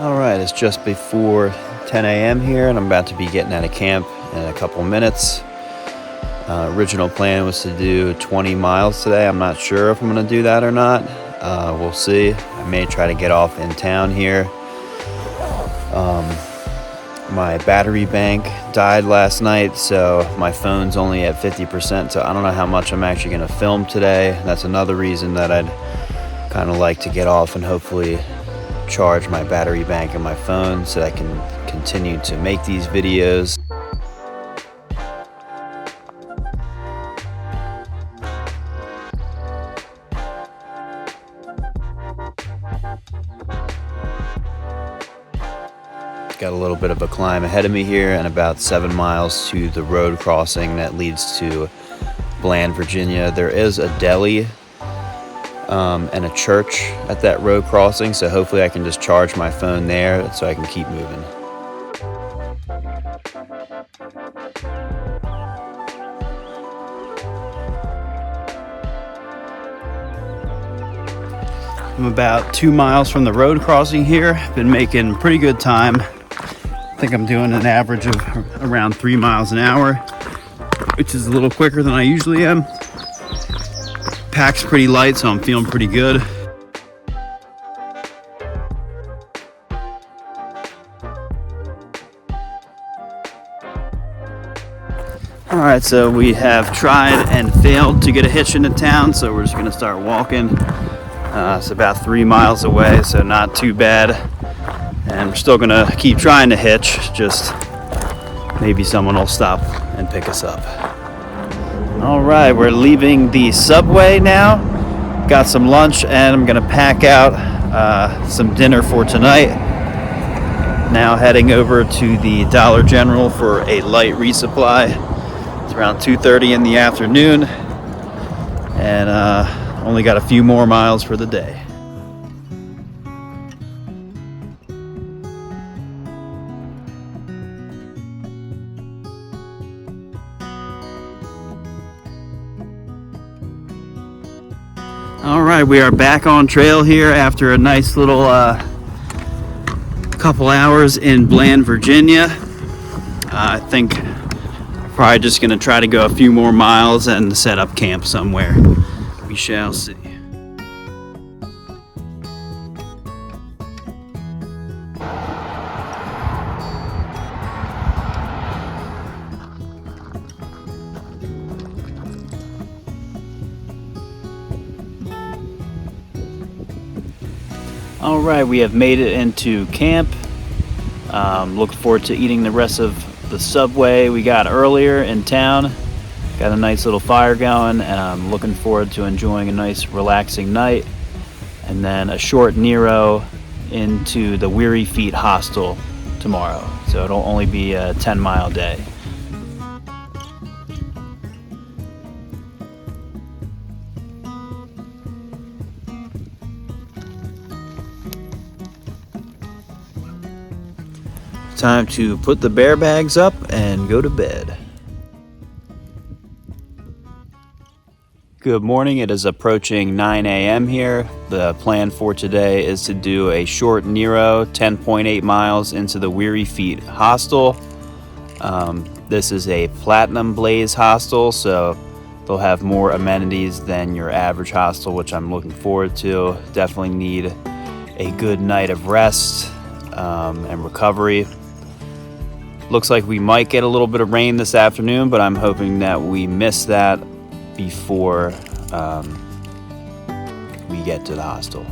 All right, it's just before 10 a.m. here, and I'm about to be getting out of camp in a couple minutes. Original plan was to do 20 miles today. I'm not sure if I'm going to do that or not. We'll see. I may try to get off in town here. My battery bank died last night, so my phone's only at 50%, so I don't know how much I'm actually going to film today. That's another reason that I'd kind of like to get off and hopefully charge my battery bank and my phone so I can continue to make these videos. Got a little bit of a climb ahead of me here and about 7 miles to the road crossing that leads to Bland, Virginia. There is a deli and a church at that road crossing, so hopefully I can just charge my phone there so I can keep moving. I'm about 2 miles from the road crossing here. Been making pretty good time. I think I'm doing an average of around 3 miles an hour, which is a little quicker than I usually am. Pack's pretty light, so I'm feeling pretty good. All right, so we have tried and failed to get a hitch into town, so we're just gonna start walking. It's about 3 miles away, so not too bad. And we're still gonna keep trying to hitch, just maybe someone will stop and pick us up. All right, we're leaving the subway now. Got some lunch and I'm gonna pack out some dinner for tonight. Now heading over to the Dollar General for a light resupply. It's around 2:30 in the afternoon and only got a few more miles for the day. All right, we are back on trail here after a nice little couple hours in Bland, Virginia. I think I'm probably just gonna try to go a few more miles and set up camp somewhere. We shall see. All right, we have made it into camp. Looking forward to eating the rest of the Subway we got earlier in town. Got a nice little fire going, and I'm looking forward to enjoying a nice relaxing night. And then a short Nero into the Weary Feet Hostel tomorrow. So it'll only be a 10-mile day. Time to put the bear bags up and go to bed. Good morning, it is approaching 9 a.m. here. The plan for today is to do a short Nero, 10.8 miles into the Weary Feet Hostel. This is a Platinum Blaze hostel, so they'll have more amenities than your average hostel, which I'm looking forward to. Definitely need a good night of rest and recovery. Looks like we might get a little bit of rain this afternoon, but I'm hoping that we miss that before we get to the hostel.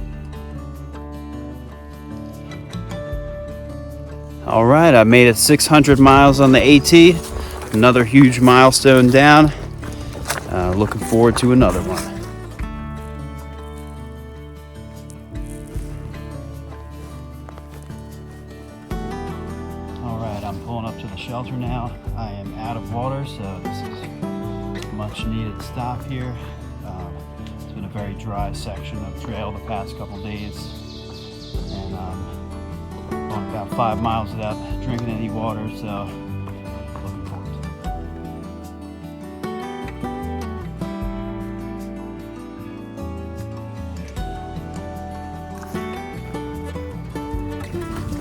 All right, I made it 600 miles on the AT. Another huge milestone down. Looking forward to another one. I'm pulling up to the shelter now. I am out of water, so this is a much needed stop here. It's been a very dry section of trail the past couple days, and going about 5 miles without drinking any water, so looking forward to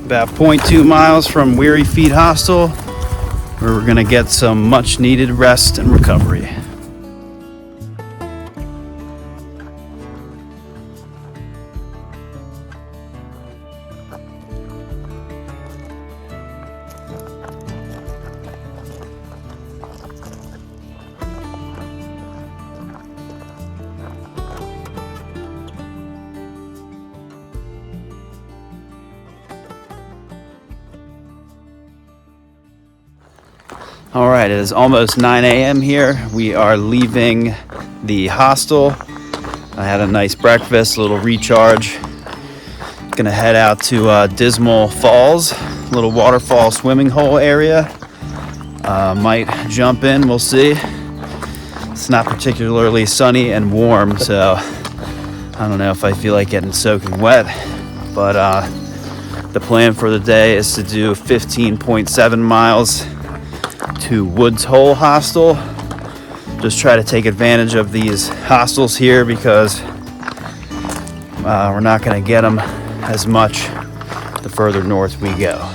it. About 0.2 miles from Weary Feet Hostel, where we're gonna get some much needed rest and recovery. All right, it is almost 9 a.m. here. We are leaving the hostel. I had a nice breakfast, a little recharge. Gonna head out to Dismal Falls, little waterfall swimming hole area. Might jump in, we'll see. It's not particularly sunny and warm, so I don't know if I feel like getting soaking wet, but the plan for the day is to do 15.7 miles to Woods Hole Hostel. Just try to take advantage of these hostels here because we're not going to get them as much the further north we go.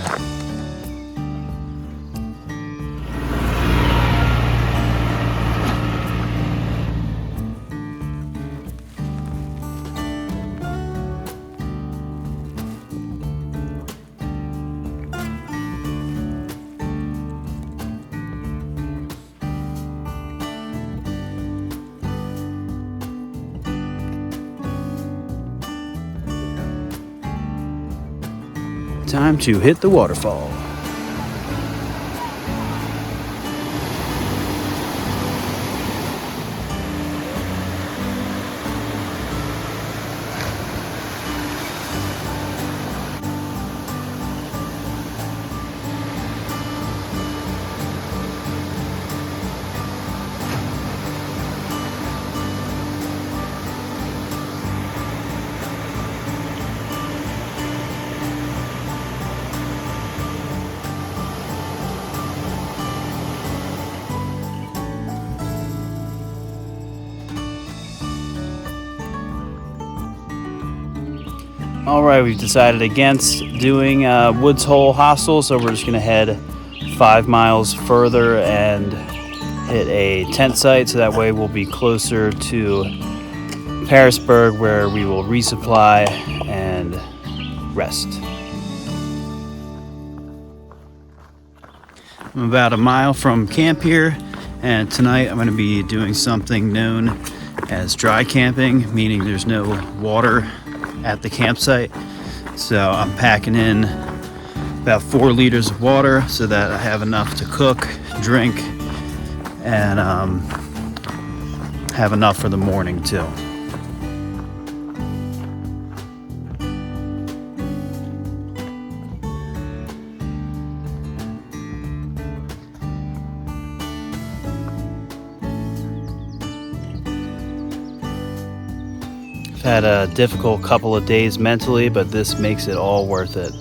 Time to hit the waterfall. All right, we've decided against doing Woods Hole Hostel, so we're just gonna head 5 miles further and hit a tent site, so that way we'll be closer to Harrisburg, where we will resupply and rest. I'm about a mile from camp here, and tonight I'm gonna be doing something known as dry camping, meaning there's no water at the campsite. So I'm packing in about 4 liters of water so that I have enough to cook, drink, and have enough for the morning too. Had a difficult couple of days mentally, but this makes it all worth it.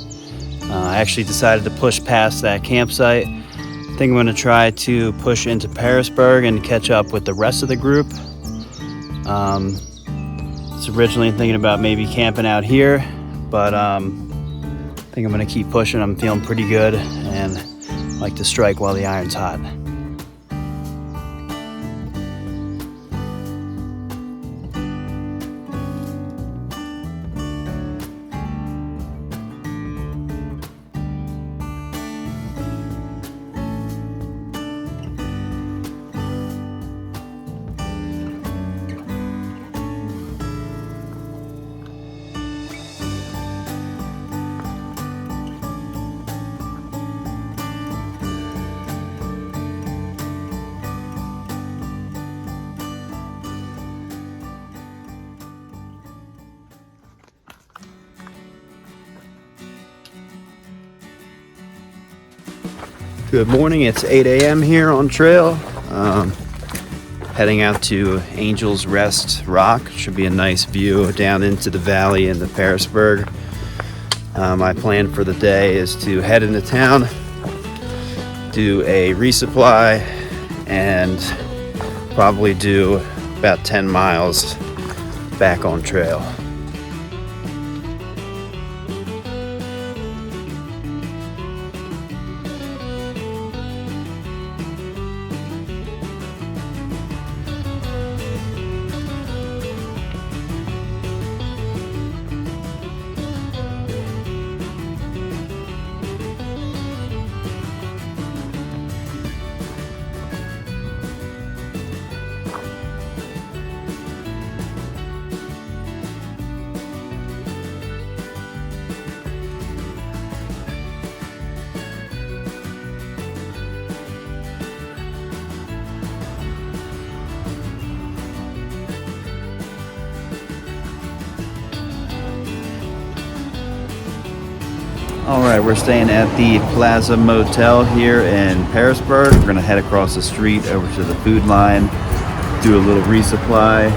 I actually decided to push past that campsite. I think I'm going to try to push into Harrisburg and catch up with the rest of the group. Was originally thinking about maybe camping out here, but I think I'm going to keep pushing. I'm feeling pretty good and like to strike while the iron's hot. Good morning, it's 8 a.m. here on trail. Heading out to Angel's Rest Rock. Should be a nice view down into the valley into Harrisburg. My plan for the day is to head into town, do a resupply, and probably do about 10 miles back on trail. All right, we're staying at the Plaza Motel here in Harrisburg. We're gonna head across the street over to the food line, do a little resupply,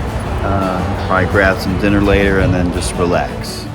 probably grab some dinner later, and then just relax.